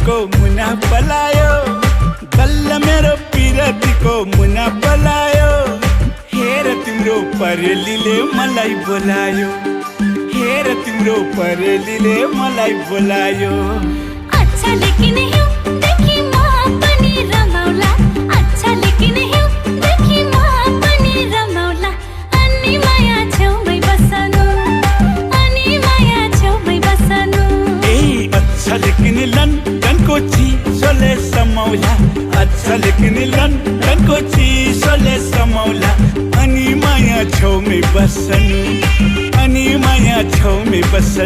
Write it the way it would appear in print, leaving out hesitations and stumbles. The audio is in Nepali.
को मुना पलायो बल्ल मेरो पिरतीको मुना पलायो हेर तिम्रो परेलीले मलाई बोलायो हेर तिम्रो परेलीले मलाई बोलायो अच्छा लेकिन हिउँ देखि म पनि रमाउला अच्छा लेकिन हिउँ देखि म पनि रमाउला अनि माया छेउमै बस्नु अनि माया छेउमै बस्नु ए अच्छा लेकिन लन्डनको चिसोले समाउला अच्छा लेकिन लन्डनको चिसोले समाउला अनि माया छेउमै बस्नु अनि माया छेउमै बस्नु